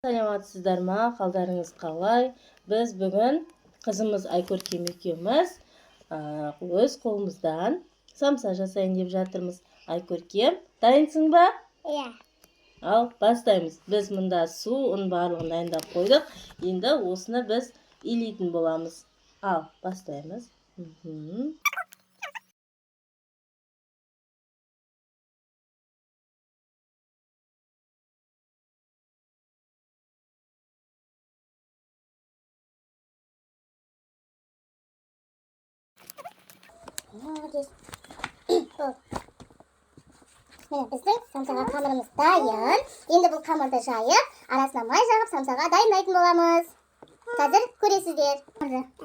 Саламатсыздар ма? Қалдарыңыз қалай? Біз бүгін қызымыз Айкөркем екеуміз өз қолымыздан самса жасайын деп жатырмыз. Айкөркем, дайынсың ба? Иә. Ал, бастаймыз. Біз мұнда су, ұн барлығын дайындап қойдық. Енді осыны біз илейтін боламыз. Ал, бастаймыз. Міне біздің самсаға қамырымыз дайын. Енді бұл қамырды жайып, арасына май жағып самсаға дайындайтын боламыз. Қазір көресіздер.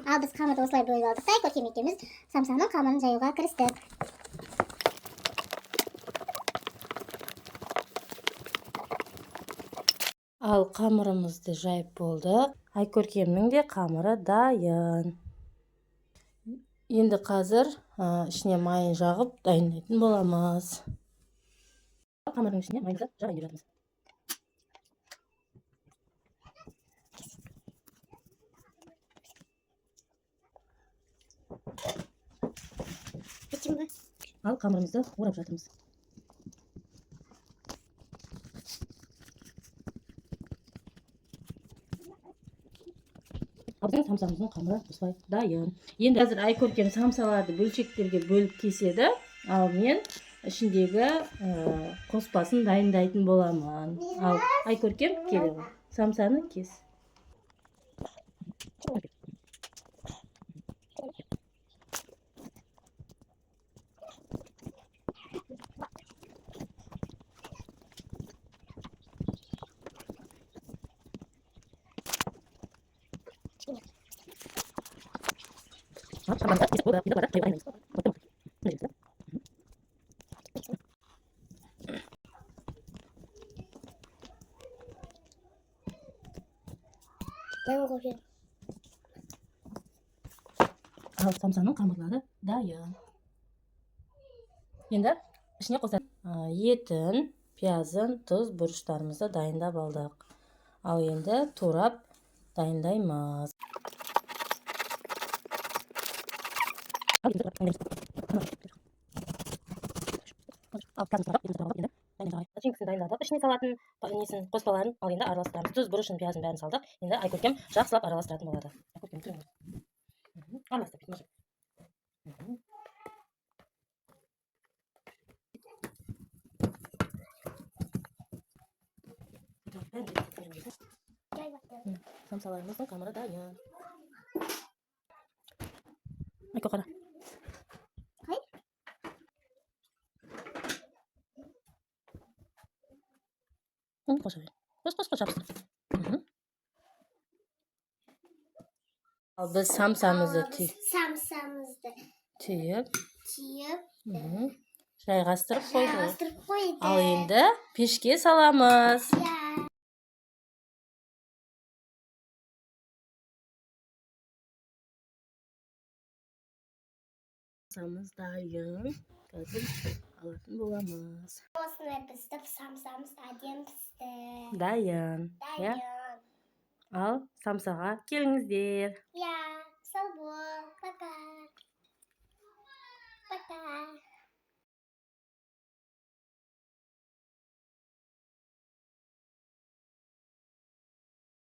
Ал біз қамырды осылай бөліп алдық та, Айкөркем екеуміз самсаның қамырын жаюға кірістік. Ал қамырымызды жайып болдық. Айкөркемнің де қамыры дайын. Енді қазір ішіне майын жағып дайындайтын боламыз. Қамырдың ішіне майымызды жағайын деп жатырмыз. Ал қамырымызды орап жатырмыз. Біздің самсамыздың қамыры осылай дайын. Енді қазір Айкөркем самсаларды бөлшектерге бөліп кеседі, ал мен ішіндегі қоспасын дайындайтын боламын. Ал Айкөркем, келе самсаны кес. Ал самсаның қамырлары дайын. Енді ішіне қосатын етін, пиязын, тұз, бұрыштарымызды дайындап алдық. Ал енді турап дайындаймыз. Начинкасын дайындадық, ішіне салатын несін, қоспаларын, ал енді араластырамыз. Тұз, бұрышын, пиязын бәрін салдық. Енді Айкөркем жақсылап араластыратын болады. Айкөркем, тұрыңыз. Араластыр, bitmez. Samsalarımızın қамыры дайын. Айко, қара. Қос жабыстыр. Ал біз самсамызды түйіп жайғастырып қойдық. Ал енді пешке саламыз. Самсамыз дайын. Қазір алатын боламыз. Осылай біздің самсамыз әдемі пісті. Дайын. Ал самсаға келіңіздер.